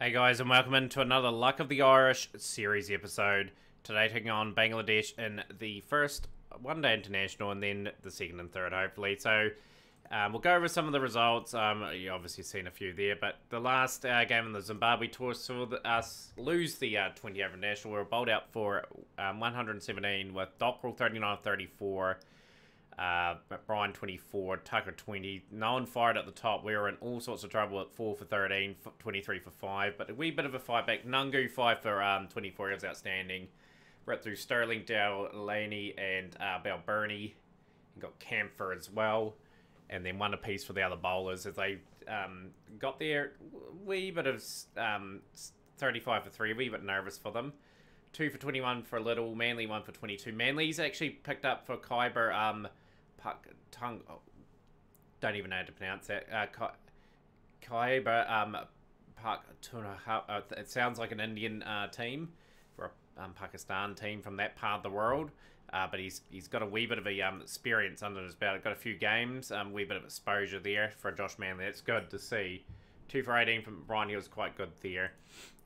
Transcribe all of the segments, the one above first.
Hey guys, and welcome into another Luck of the Irish series episode. Today taking on Bangladesh in the first one-day international and then the second and third, hopefully. So we'll go over some of the results. You obviously seen a few there, but the last game in the Zimbabwe tour saw us lose the 20 over national. We were bowled out for 117 with Dockrell 39-34. Brian 24, Tucker 20. No one fired at the top. We were in all sorts of trouble at 4 for 13, 23 for 5, but a wee bit of a fight back. Nungu 5 for 24, he was outstanding. Right through Sterling, Delaney, and Balburney. Got Camphor as well, and then one apiece for the other bowlers as they got there. Wee bit of 35 for 3, a wee bit nervous for them. 2 for 21 for Little, Manly 1 for 22. Manly's actually picked up for Khyber don't even know how to pronounce that. Khyber Pakhtunkhwa. It sounds like an Indian team for a Pakistan team from that part of the world. But he's got a wee bit of a experience under his belt. Got a few games, wee bit of exposure there for Josh Manley. It's good to see. 2 for 18 from Brian. He was quite good there.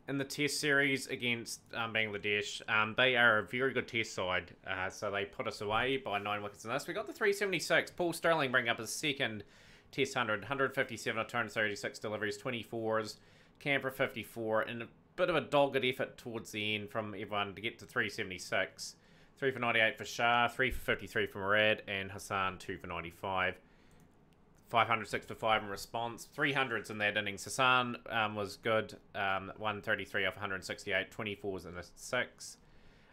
In the test series against Bangladesh, they are a very good test side, so they put us away by 9 wickets in this. We got the 376. Paul Sterling bring up his second test 100, 157 of 236 deliveries, 24s, Canberra 54, and a bit of a dogged effort towards the end from everyone to get to 376. 3 for 98 for Shah, 3 for 53 for Murad, and Hassan 2 for 95. 506 for 5 in response. 300s in that innings. Hassan was good. 133 off 168. 24s and a 6.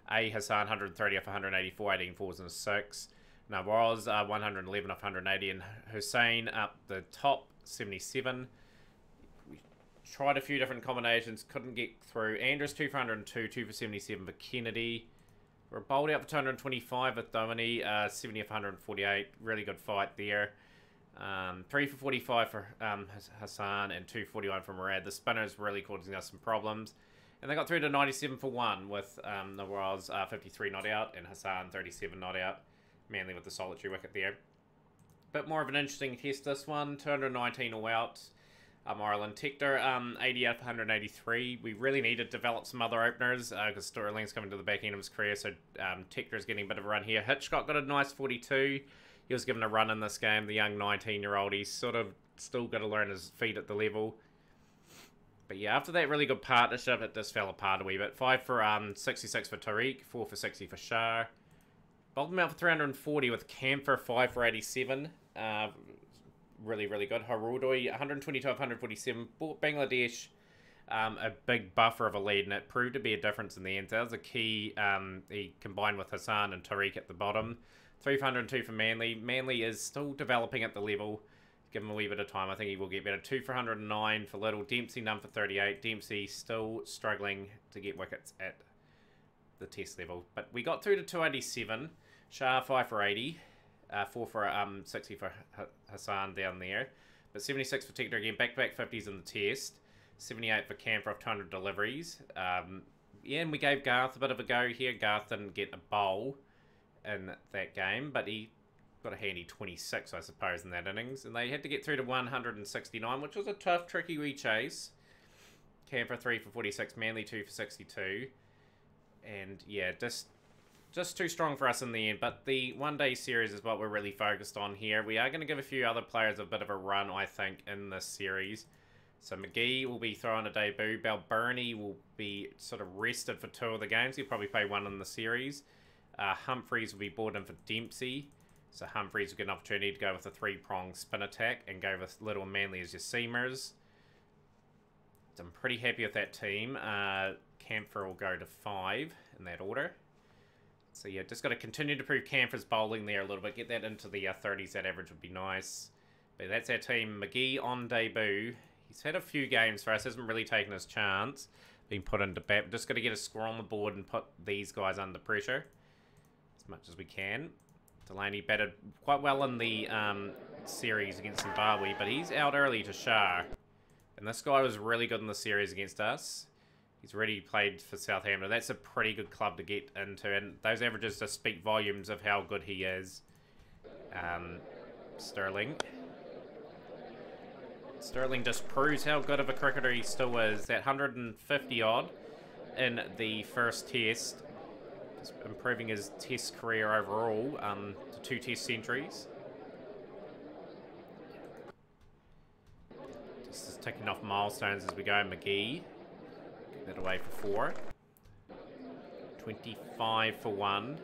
Hassan 130 off 184. 18 fours and a 6. Nawaz 111 off 180. And Hussein up the top 77. We tried a few different combinations. Couldn't get through. Andrews 2 for 102. 2 for 77 for Kennedy. We're bowled out for 225 with Domini. 70 off 148. Really good fight there. 3 for 45 for Hassan and 2 for 41 for Murad. The spinners really causing us some problems. And they got through to 97 for 1 with Nawaz 53 not out and Hassan 37 not out. Manly with the solitary wicket there. Bit more of an interesting test this one. 219 all out. Ireland. Tector 80 out for 183. We really need to develop some other openers because Sterling's coming to the back end of his career. So Tector's getting a bit of a run here. Hitchcock got a nice 42. He was given a run in this game, the young 19-year-old. He's sort of still got to learn his feet at the level. But yeah, after that really good partnership, it just fell apart a wee bit. 5 for 66 for Tariq, 4 for 60 for Shah. Bowled him out for 340 with Camphor, 5 for 87. Really, really good. Harudoi, 122 of 147. Bought Bangladesh a big buffer of a lead, and it proved to be a difference in the end. That was a key. He combined with Hassan and Tariq at the bottom. 3 for 102 for Manly. Manly is still developing at the level. Give him a wee bit of time. I think he will get better. 2 for 109 for Little. Dempsey none for 38. Dempsey still struggling to get wickets at the test level. But we got through to 287. Shah 5 for 80. 4 for 60 for Hassan down there. But 76 for Tector again. Back-to-back 50s in the test. 78 for Camphor off 200 deliveries. Yeah, and we gave Garth a bit of a go here. Garth didn't get a bowl in that game, but he got a handy 26, I suppose, in that innings. And they had to get through to 169, which was a tough, tricky re-chase. Camphor 3 for 46, Manly 2 for 62. And yeah, just too strong for us in the end. But the one-day series is what we're really focused on here. We are going to give a few other players a bit of a run, I think, in this series. So McGee will be throwing a debut. Balburney will be sort of rested for 2 of the games. He'll probably play 1 in the series. Humphreys will be brought in for Dempsey. So Humphreys will get an opportunity to go with a 3-prong spin attack and go with Little and Manly as your seamers. So I'm pretty happy with that team. Camphor will go to 5 in that order. So yeah, just got to continue to prove Camphor's bowling there a little bit. Get that into the 30s. That average would be nice. But that's our team. McGee on debut. He's had a few games for us. Hasn't really taken his chance. Been put into bat. Just got to get a score on the board and put these guys under pressure as much as we can. Delaney batted quite well in the series against Zimbabwe, but he's out early to Shah. And this guy was really good in the series against us. He's already played for Southampton. That's a pretty good club to get into, and those averages just speak volumes of how good he is. Sterling. Sterling just proves how good of a cricketer he still is. That 150 odd in the first test. Just improving his test career overall to 2 test centuries. Just ticking off milestones as we go. McGee. Get that away for 4. 25 for 1.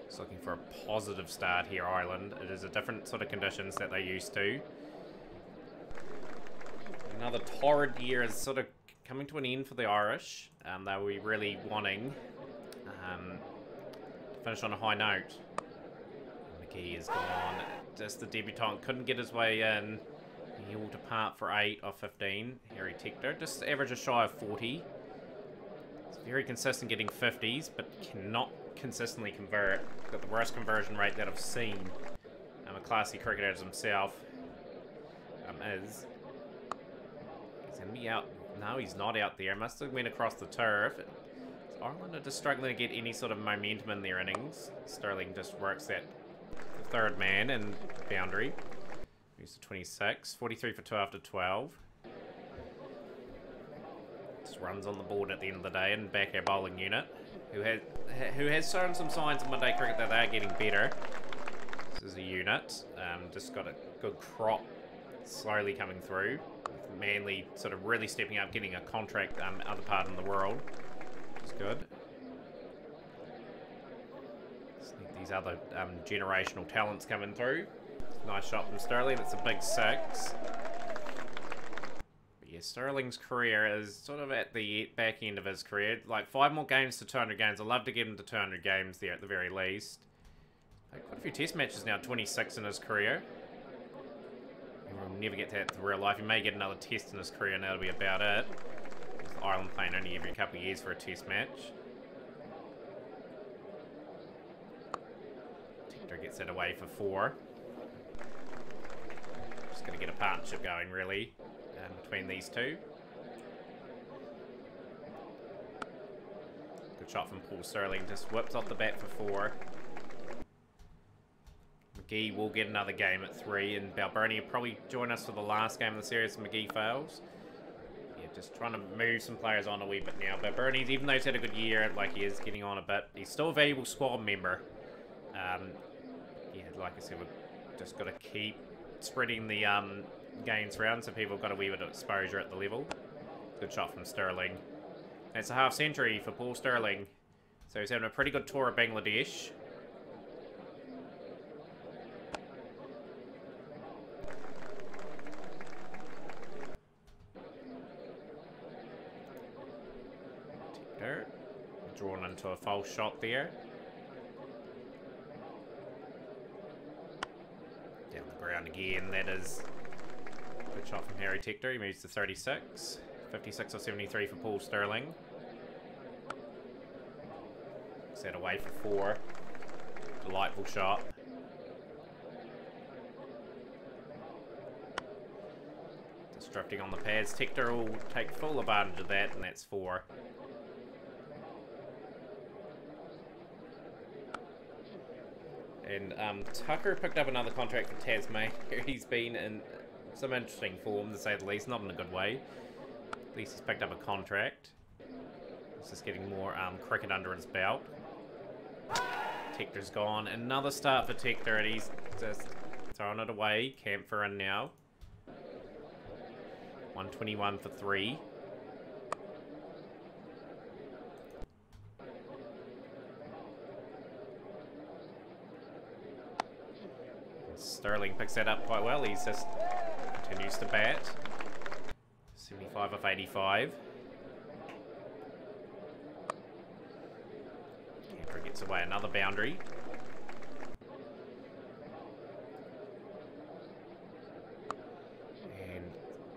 Just looking for a positive start here, Ireland. It is a different sort of conditions that they're used to. Another torrid year is sort of coming to an end for the Irish. They were really wanting to finish on a high note. McGee is gone. Just the debutant couldn't get his way in. He will depart for 8 of 15. Harry Tector just averages shy of 40. It's very consistent getting 50s, but cannot consistently convert. Got the worst conversion rate that I've seen. A classy cricketer as himself is. He's going to be out. No, he's not out there. Must have went across the turf. Ireland are just struggling to get any sort of momentum in their innings. Sterling just works that third man and boundary. Moves to 26. 43 for 2 after 12. Just runs on the board at the end of the day and back our bowling unit, who has shown some signs of Monday cricket that they are getting better. This is a unit. Just got a good crop slowly coming through. With Manly sort of really stepping up, getting a contract other part in the world, which is good. Just need these other generational talents coming through. Nice shot from Sterling. It's a big 6. But yeah, Sterling's career is sort of at the back end of his career. Like 5 more games to 200 games. I'd love to get him to 200 games there at the very least. Played quite a few test matches now. 26 in his career. He will never get that in real life. He may get another test in his career and that'll be about it. With Ireland playing only every couple of years for a test match. Tector gets it away for 4. Just going to get a partnership going, really, between these two. Good shot from Paul Sterling. Just whips off the bat for 4. McGee will get another game at 3, and Balbirnie will probably join us for the last game of the series if McGee fails. Yeah, just trying to move some players on a wee bit now. Balbirnie, even though he's had a good year, like he is getting on a bit, he's still a valuable squad member. Yeah, like I said, we've just got to keep spreading the gains around so people have got a wee bit of exposure at the level. Good shot from Sterling. That's a half century for Paul Sterling. So he's having a pretty good tour of Bangladesh. Tector drawn into a false shot there. Down the ground again. That is a good shot from Harry Tector. He moves to 36. 56 or 73 for Paul Sterling. Set away for 4. Delightful shot. Just drifting on the pads. Tector will take full advantage of that, and that's 4. And Tucker picked up another contract for Tasmania. He's been in some interesting form, to say the least. Not in a good way. At least he's picked up a contract. He's just getting more cricket under his belt. Tector's gone. Another start for Tector, and he's just throwing it away. Camphor in now. 121 for 3. Sterling picks that up quite well. He's just continues to bat. 75 of 85. Camphor gets away another boundary. And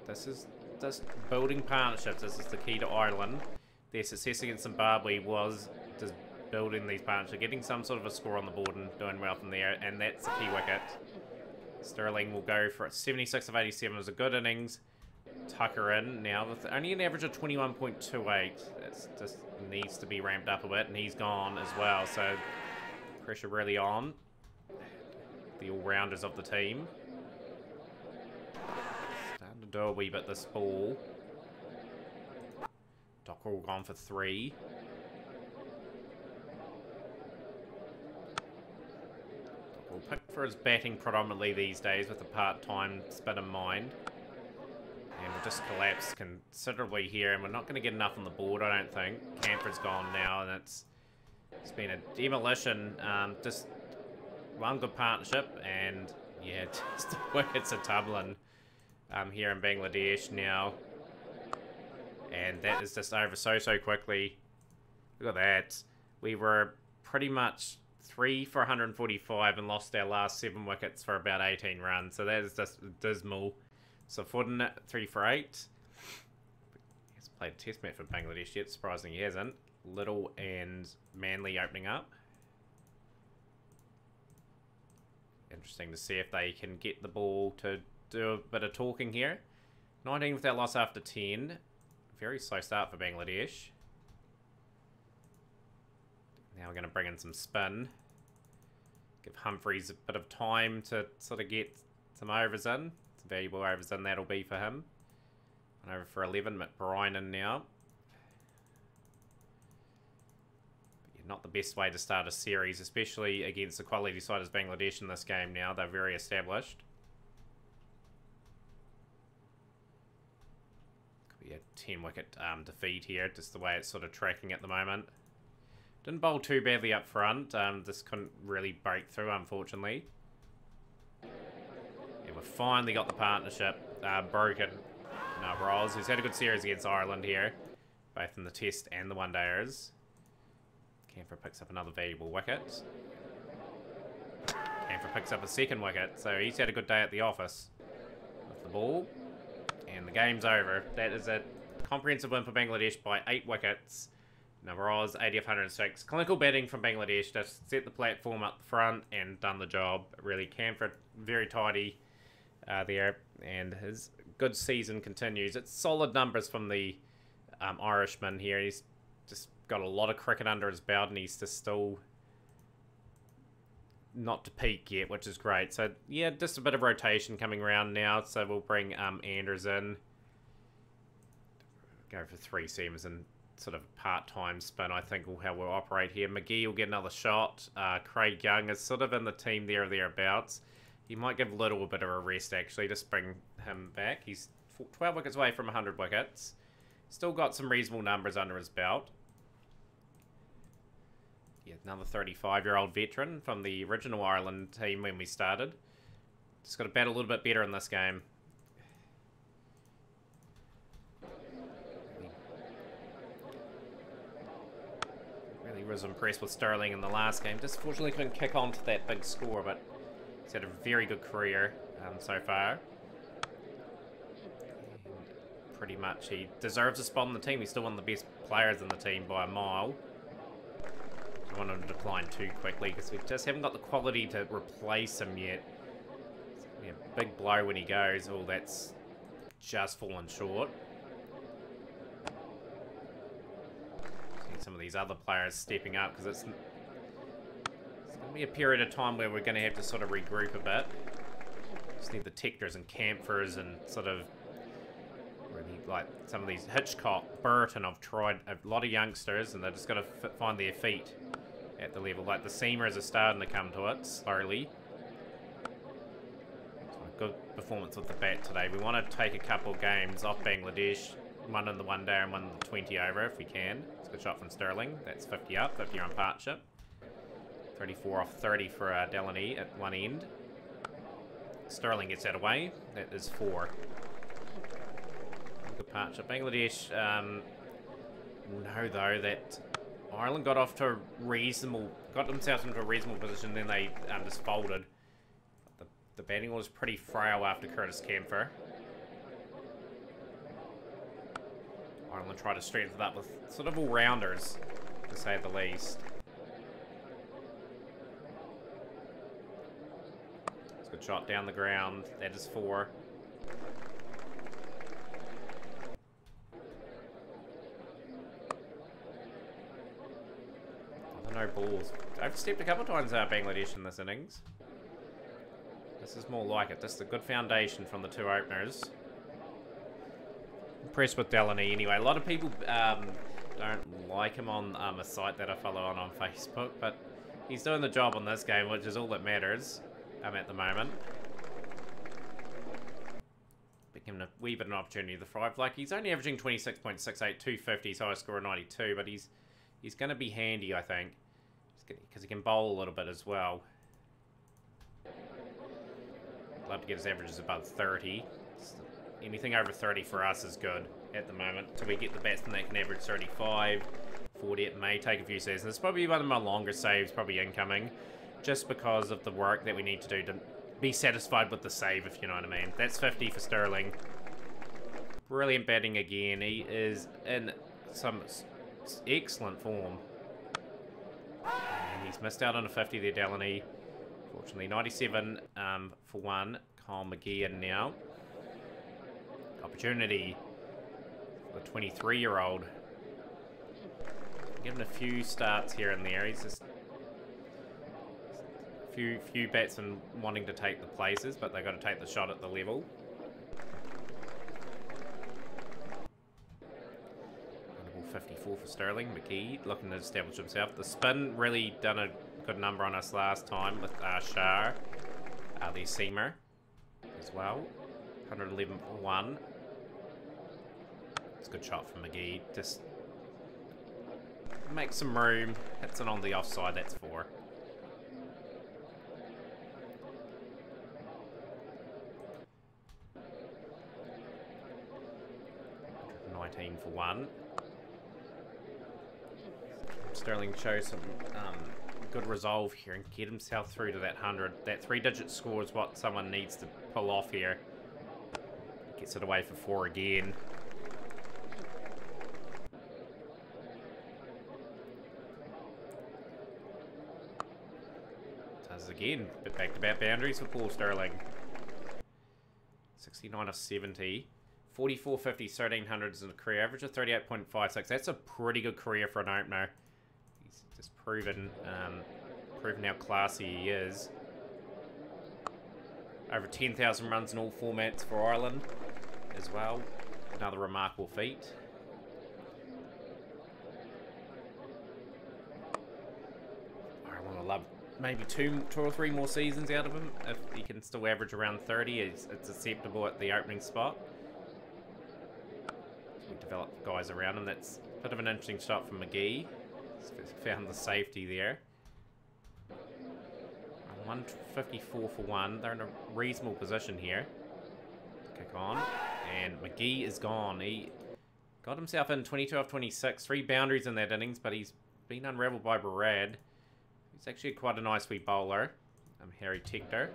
this is just building partnerships. This is the key to Ireland. Their success against Zimbabwe was just building these partnerships, getting some sort of a score on the board and doing well from there, and that's the key wicket. Sterling will go for it. 76 of 87. It was a good innings. Tucker in now with only an average of 21.28. That just needs to be ramped up a bit, and he's gone as well, so pressure really on. the all-rounders of the team. Starting to do a wee bit this ball. Dockrell gone for 3. Dockrell picked for his batting predominantly these days with a part-time spin in mind. And we'll just collapse considerably here, and we're not going to get enough on the board, I don't think. Camford's gone now, and it's been a demolition. Just one good partnership, and yeah, just the wickets are tumbling here in Bangladesh now. And that is just over so quickly. Look at that. We were pretty much 3 for 145 and lost our last 7 wickets for about 18 runs. So that is just dismal. So Fordin 3 for 8. He's played a test match for Bangladesh yet. Surprising he hasn't. Little and Manly opening up. Interesting to see if they can get the ball to do a bit of talking here. 19 without loss after 10. Very slow start for Bangladesh. Now we're going to bring in some spin. Give Humphreys a bit of time to sort of get some overs in. Some valuable overs in that'll be for him. And over for 11, McBrien now. But yeah, not the best way to start a series, especially against a quality side as Bangladesh in this game now. They're very established. Yeah, 10 wicket defeat here, just the way it's sort of tracking at the moment. Didn't bowl too badly up front, just couldn't really break through, unfortunately. Yeah, we've finally got the partnership broken. Roz, who's had a good series against Ireland here, both in the test and the one-dayers. Camphor picks up another valuable wicket. Camphor picks up a second wicket, so he's had a good day at the office with the ball. And the game's over. That is a comprehensive win for Bangladesh by 8 wickets. Nawaz, 80 of 106. Clinical batting from Bangladesh. Just set the platform up front and done the job. Really, Camphor very tidy there. And his good season continues. It's solid numbers from the Irishman here. He's just got a lot of cricket under his belt, and he's just still not to peak yet, which is great. So yeah, just a bit of rotation coming around now. So we'll bring Anders in, go for 3 seamers and sort of part-time spin. I think how we'll operate here. McGee will get another shot. Craig Young is sort of in the team there or thereabouts. He might give Little a bit of a rest actually, just bring him back. He's 12 wickets away from 100 wickets. Still got some reasonable numbers under his belt. Yeah, another 35-year-old veteran from the original Ireland team when we started. Just got to bat a little bit better in this game. Really was impressed with Sterling in the last game. Just fortunately couldn't kick on to that big score, but he's had a very good career so far. And pretty much he deserves a spot on the team. He's still one of the best players in the team by a mile. I don't want him to decline too quickly because we just haven't got the quality to replace him yet. Yeah, big blow when he goes. Oh, that's just fallen short. See some of these other players stepping up because it's going to be a period of time where we're going to have to sort of regroup a bit. Just need the Tectors and Camphors and sort of really like some of these Hitchcock, Burton. I've tried a lot of youngsters and they've just got to find their feet at the level. Like the seamers are starting to come to it slowly. So a good performance with the bat today. We want to take a couple of games off Bangladesh. One in the one day and one in the 20 over if we can. It's a good shot from Sterling. That's 50 up, 50 on partnership. 34 off 30 for Delaney at one end. Sterling gets that away. That is 4. Good partnership. Bangladesh know though that Ireland got off to a reasonable, got themselves into a reasonable position, then they just folded. The batting was pretty frail after Curtis Camphor. Ireland tried to strengthen that with sort of all-rounders, to say the least. It's a good shot down the ground. That is 4. No balls. Overstepped a couple of times Bangladesh in this innings. This is more like it. This is a good foundation from the two openers. Impressed with Delaney anyway. A lot of people don't like him on a site that I follow on Facebook, but he's doing the job on this game, which is all that matters at the moment. Given a wee bit of an opportunity to thrive. Like, he's only averaging 26.68, 250, so I score a 92, but he's going to be handy, I think, because he can bowl a little bit as well. Love to get his averages above 30. Anything over 30 for us is good at the moment. Until we get the batsman that can average 35, 40. It may take a few seasons. It's probably one of my longer saves, probably incoming, just because of the work that we need to do to be satisfied with the save, if you know what I mean. That's 50 for Sterling. Brilliant batting again. He is in some excellent form. And he's missed out on a 50 there, Delaney. Fortunately, 97 for one. Kyle McGee in now. Opportunity for the 23-year-old. Given a few starts here and there. He's just few batsmen wanting to take the places, but they've got to take the shot at the level. 54 for Sterling. McGee looking to establish himself. The spin really done a good number on us last time with Shah, the seamer as well. 111 for one. It's a good shot from McGee. Just make some room. Hits it on the offside. That's 4. 19 for one. Sterling shows some good resolve here and get himself through to that 100. That 3-digit score is what someone needs to pull off here. Gets it away for 4 again. Does again. Bit back-to-back boundaries for Paul Sterling. 69 of 70. 44, 50, 1300s in a career. Average of 38.56. That's a pretty good career for an opener. He's just proven how classy he is. Over 10,000 runs in all formats for Ireland as well. Another remarkable feat. Ireland will love maybe two or three more seasons out of him. If he can still average around 30, it's acceptable at the opening spot. We develop guys around him. That's a bit of an interesting shot from McGee. He's found the safety there. 154 for one. They're in a reasonable position here. Kick on. And McGee is gone. He got himself in 22 off 26. 3 boundaries in that innings, but he's been unravelled by Barad. He's actually quite a nice wee bowler. Harry Tector.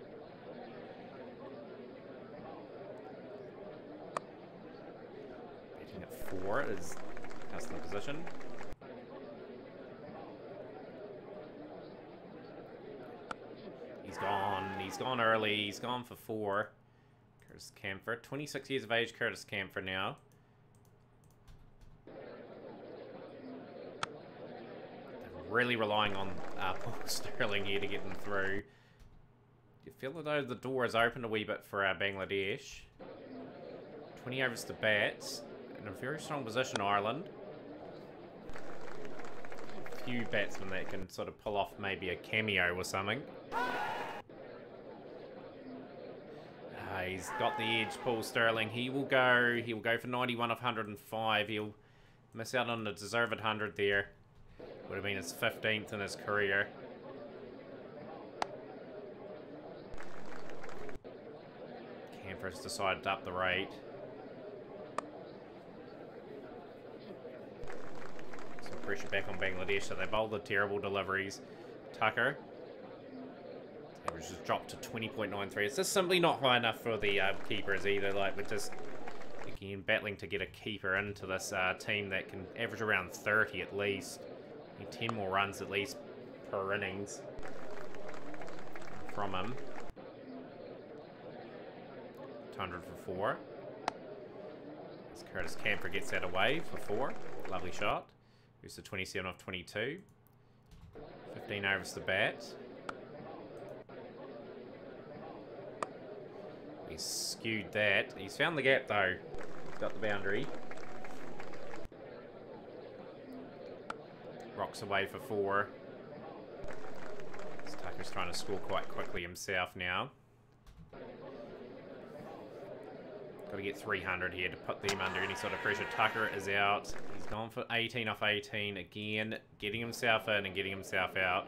Batting at 4 is custom position. He's gone. He's gone early. He's gone for 4. Curtis Camphor. 26 years of age, Curtis Camphor now. Really relying on Paul Sterling here to get them through. Do you feel though the door is open a wee bit for Bangladesh? 20 overs to bat. In a very strong position, Ireland. A few batsmen that can sort of pull off maybe a cameo or something. He's got the edge, Paul Sterling. He will go for 91 of 105. He'll miss out on the deserved 100 there. Would have been his 15th in his career. Camphor's decided to up the rate. Some pressure back on Bangladesh, so they bowled the terrible deliveries. Tucker. Average has dropped to 20.93. It's just simply not high enough for the keepers either. Like, we're just, again, battling to get a keeper into this team that can average around 30 at least. 10 more runs at least per innings from him. 200 for 4. As Curtis Camphor gets that away for 4. Lovely shot. Moves to 27 off 22. 15 overs to bat. He's skewed that. He's found the gap though. He's got the boundary. Rocks away for 4. Tucker's trying to score quite quickly himself now. Got to get 300 here to put them under any sort of pressure. Tucker is out. He's gone for 18 off 18 again, getting himself in and getting himself out.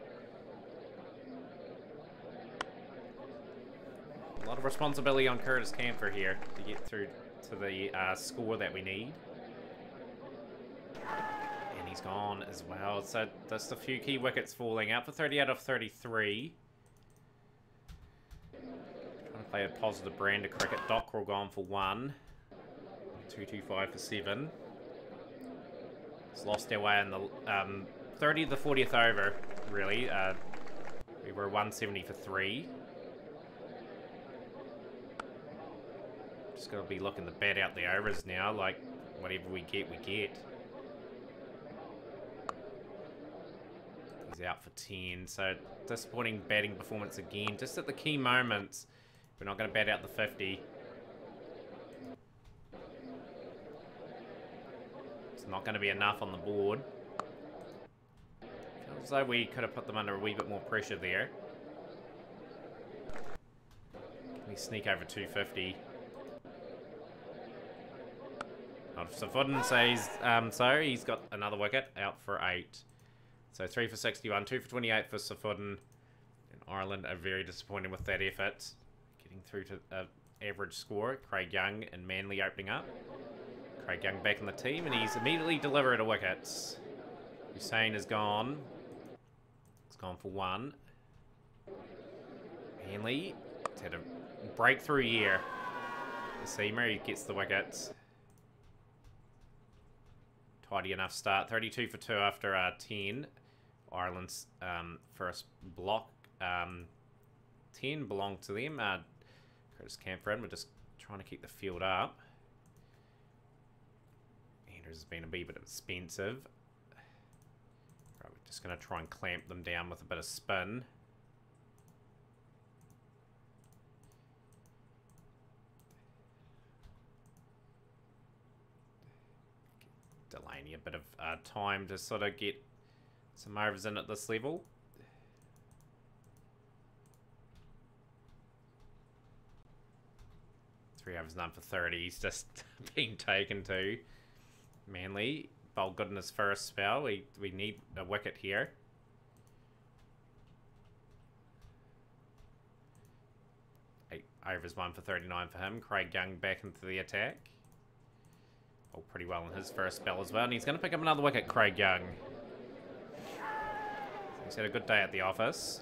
A lot of responsibility on Curtis Camphor here to get through to the score that we need. And he's gone as well. So just a few key wickets falling out for 30 out of 33. Trying to play a positive brand of cricket. Dockrell gone for 1. 225 for 7. It's lost our way in the 30 to the 40th over, really. We were 170 for 3. Just got to be looking to bat out the overs now. Like, whatever we get, we get. He's out for 10. So, disappointing batting performance again. Just at the key moments, we're not going to bat out the 50. It's not going to be enough on the board. Feels like we could have put them under a wee bit more pressure there. Can we sneak over 250? Not if Safuden says so. He's got another wicket out for 8. So 3 for 61, 2 for 28 for Safuden. And Ireland are very disappointed with that effort. Getting through to an average score. Craig Young and Manly opening up. Craig Young back in the team, and he's immediately delivered a wicket. Hussain is gone. It's gone for 1. Manly has had a breakthrough year. The seamer, he gets the wickets. Tidy enough start. 32 for 2 after 10. Ireland's first block. 10 belonged to them. Curtis Camphor in. We're just trying to keep the field up. Andrews has been a wee bit expensive. Right, we're just going to try and clamp them down with a bit of spin. Delaney a bit of time to sort of get some overs in at this level. Three overs none for 30. He's just being taken to. Manly bowled good in his first spell. We need a wicket here. 8 overs 1 for 39 for him. Craig Young back into the attack. Bowled pretty well in his first spell as well. And he's going to pick up another wicket, Craig Young. He's had a good day at the office.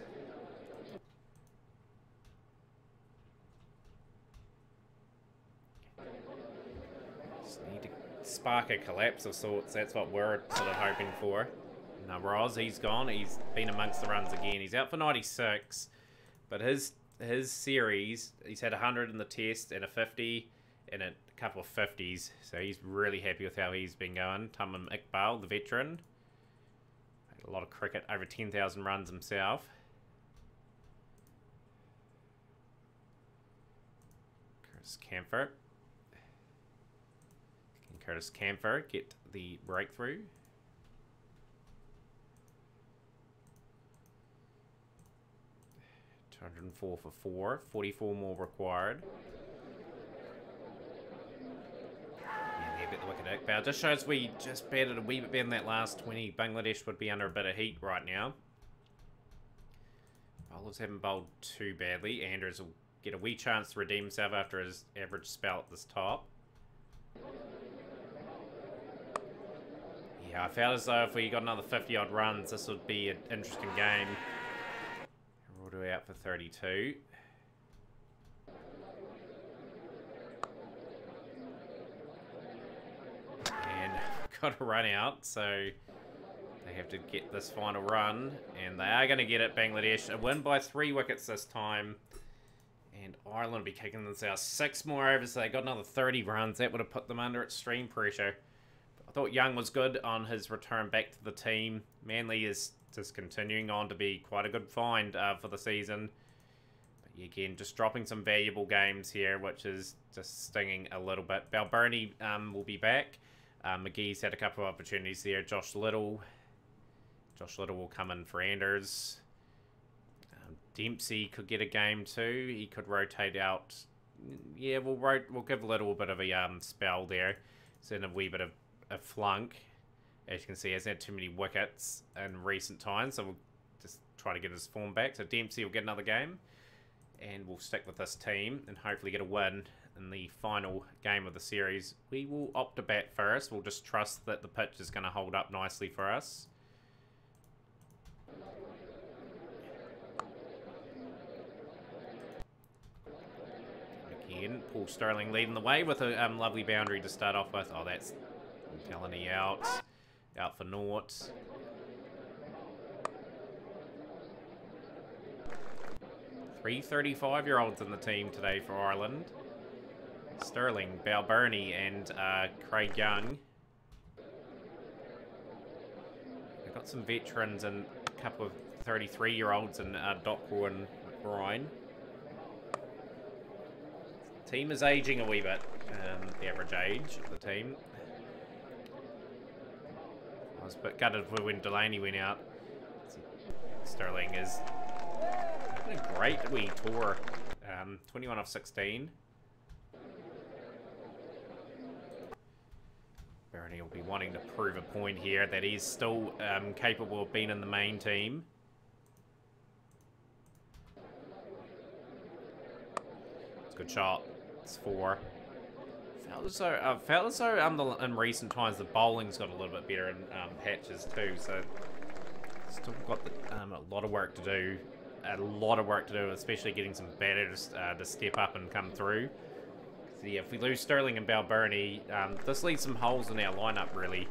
Just need to spark a collapse of sorts. That's what we're sort of hoping for. Now, Roz, he's gone. He's been amongst the runs again. He's out for 96. But his series, he's had 100 in the test and a 50 and a couple of 50s. So he's really happy with how he's been going. Tamim Iqbal, the veteran. A lot of cricket, over 10,000 runs himself. Curtis Camphor. Can Curtis Camphor get the breakthrough? $204 for 4. 44 more required. The wicket Iqbal just shows we just batted a wee bit better than that last 20. Bangladesh would be under a bit of heat right now. Bowlers haven't bowled too badly. Andrews will get a wee chance to redeem himself after his average spell at this top. Yeah, I felt as though if we got another 50 odd runs, this would be an interesting game. We'll do out for 32. Got to run out, so they have to get this final run, and they are going to get it. Bangladesh a win by 3 wickets this time, and Ireland will be kicking themselves 6 more overs. So they got another 30 runs. That would have put them under extreme pressure. I thought Young was good on his return back to the team. Manly is just continuing on to be quite a good find for the season. But Again, just dropping some valuable games here, which is just stinging a little bit. Balbirnie will be back. McGee's had a couple of opportunities there. Josh Little will come in for Anders. Dempsey could get a game too. He could rotate out. Yeah, we'll give a little bit of a spell there. So in a wee bit of a flunk. As you can see, he hasn't had too many wickets in recent times, so we'll just try to get his form back. So Dempsey will get another game, and we'll stick with this team and hopefully get a win in the final game of the series. We will opt to bat first. We'll just trust that the pitch is going to hold up nicely for us. Again, Paul Stirling leading the way with a lovely boundary to start off with. Oh, that's Delaney out for naught. Three 35-year-olds in the team today for Ireland. Stirling, Balbirnie, and Craig Young. We've got some veterans and a couple of 33-year-olds in Dockwell and McBride. The team is aging a wee bit, the average age of the team. I was a bit gutted when Delaney went out. Stirling is a great wee tour. 21 off 16. Bernie will be wanting to prove a point here that he's still capable of being in the main team. It's a good shot. It's 4. Felt as though in recent times the bowling's got a little bit better in patches too, so still got a lot of work to do. Especially getting some batters to step up and come through. So yeah, if we lose Stirling and Balbirnie, this leaves some holes in our lineup really.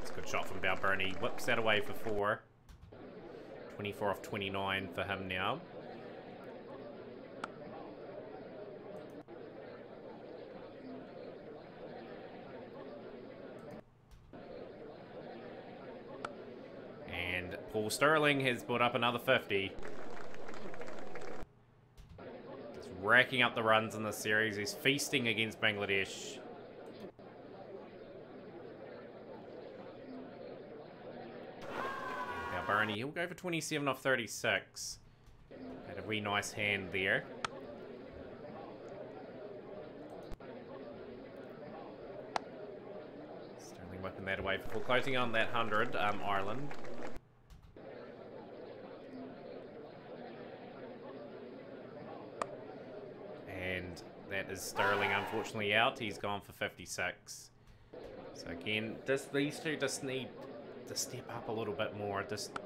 It's a good shot from Balbirnie. Whips that away for 4. 24 off 29 for him now. Paul Stirling has put up another 50. Just racking up the runs in this series. He's feasting against Bangladesh. Balbirnie, he'll go for 27 off 36. Had a wee nice hand there. Stirling whipping that away for closing on that 100, Ireland. That is Stirling unfortunately out. He's gone for 56. So again, these two just need to step up a little bit more. Just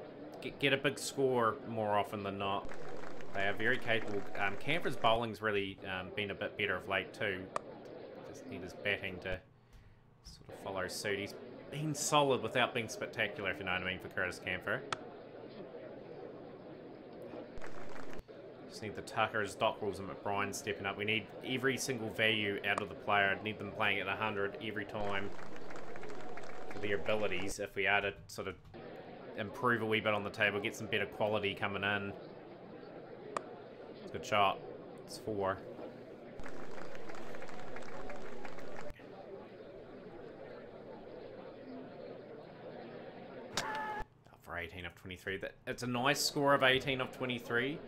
get a big score more often than not. They are very capable. Canberra's bowling's really been a bit better of late too. Just need his batting to sort of follow suit. He's been solid without being spectacular, if you know what I mean, for Curtis Canberra. Just need the Tuckers, Dockwells and McBride stepping up. We need every single value out of the player. I need them playing at 100 every time for their abilities. If we are to sort of improve a wee bit on the table, get some better quality coming in. It's a good shot. It's 4. For 18 of 23. It's a nice score of 18 of 23.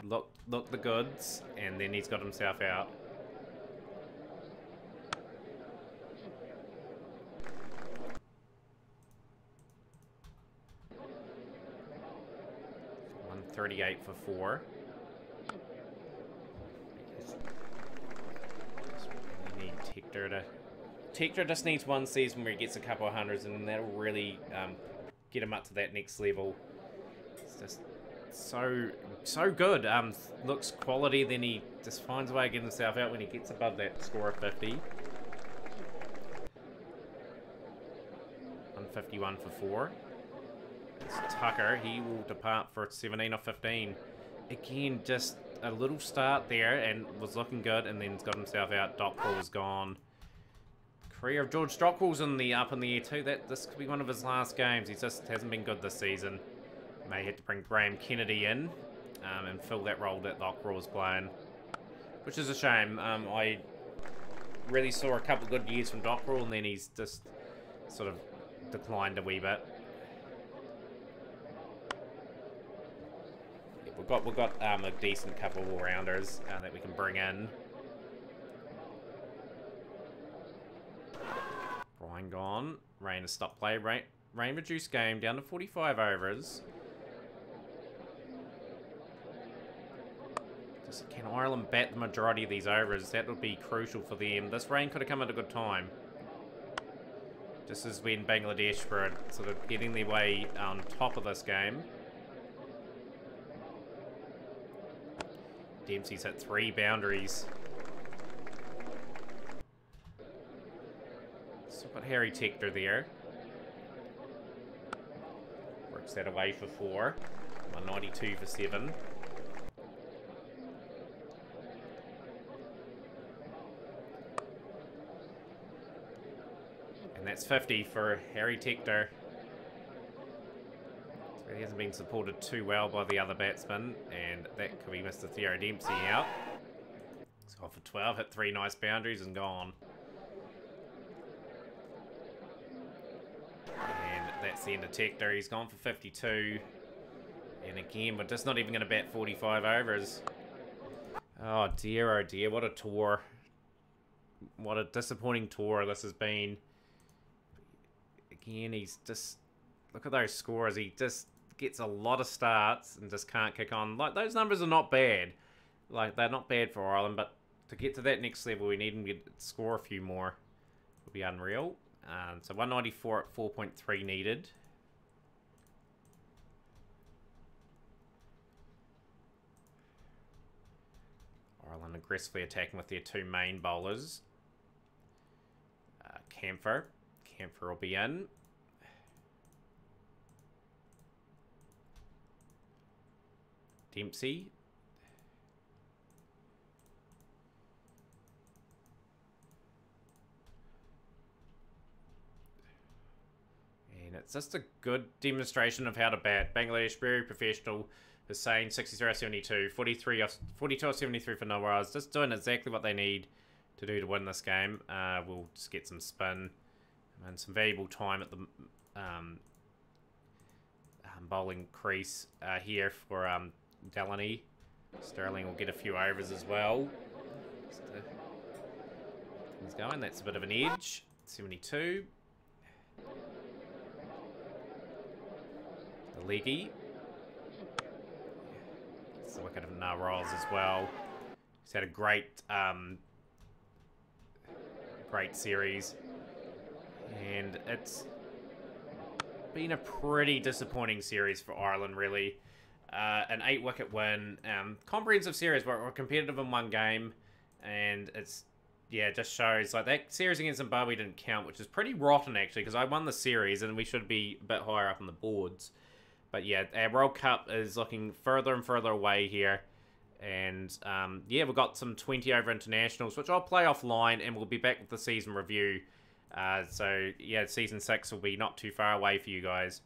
Look the goods, and then he's got himself out. $138 for 4. We need Tector to... Tector just needs one season where he gets a couple of hundreds, and that'll really get him up to that next level. It's just so good. Looks quality, then he just finds a way of getting himself out when he gets above that score of 50. 151 for 4. It's Tucker. He will depart for 17 or 15. Again, just a little start there and was looking good, and then got himself out. Dockwell is gone. Career of George Dockwell's up in the air too. This could be one of his last games. He just hasn't been good this season. May had to bring Graham Kennedy in and fill that role that Lockroy was playing, which is a shame. I really saw a couple of good years from Dockrell, and then he's just sort of declined a wee bit. Yeah, we've got a decent couple of all-rounders that we can bring in. Brian gone. Rain has stopped play. Rain reduced game down to 45 overs. Can Ireland bat the majority of these overs? That would be crucial for them. This rain could have come at a good time. Just as when Bangladesh were sort of getting their way on top of this game. Dempsey's hit 3 boundaries. So we've got Harry Tector there. Works that away for 4. 192 for 7. And that's 50 for Harry Tector. He hasn't been supported too well by the other batsmen, and that could be Mr. Theo Dempsey out. So off for 12, hit 3 nice boundaries and gone. And that's the end of Tector. He's gone for 52. And again, we're just not even going to bat 45 overs. Oh dear, what a tour. What a disappointing tour this has been. Again, he's just... Look at those scores. He just gets a lot of starts and just can't kick on. Like, those numbers are not bad. Like, they're not bad for Ireland, but to get to that next level, we need him to score a few more. It'll be unreal. So 194 at 4.3 needed. Ireland aggressively attacking with their 2 main bowlers. Camphor will be in. Dempsey. And it's just a good demonstration of how to bat. Bangladesh, very professional. Hussain, 63 off 72. 42 off 73 for Nawaz. Just doing exactly what they need to do to win this game. We'll just get some spin and some valuable time at the bowling crease here for Delaney. Sterling will get a few overs as well. He's going. That's a bit of an edge. 72. The leggy. It's the wicket of Nawaz as well. He's had a great series. And it's been a pretty disappointing series for Ireland, really. An 8-wicket win. Comprehensive series, we're competitive in one game. And it's, yeah, it just shows, like, that series against Zimbabwe didn't count, which is pretty rotten, actually, because I won the series and we should be a bit higher up on the boards. But, yeah, our World Cup is looking further and further away here. And, yeah, we've got some 20-over internationals, which I'll play offline, and we'll be back with the season review. So, yeah, Season 6 will be not too far away for you guys.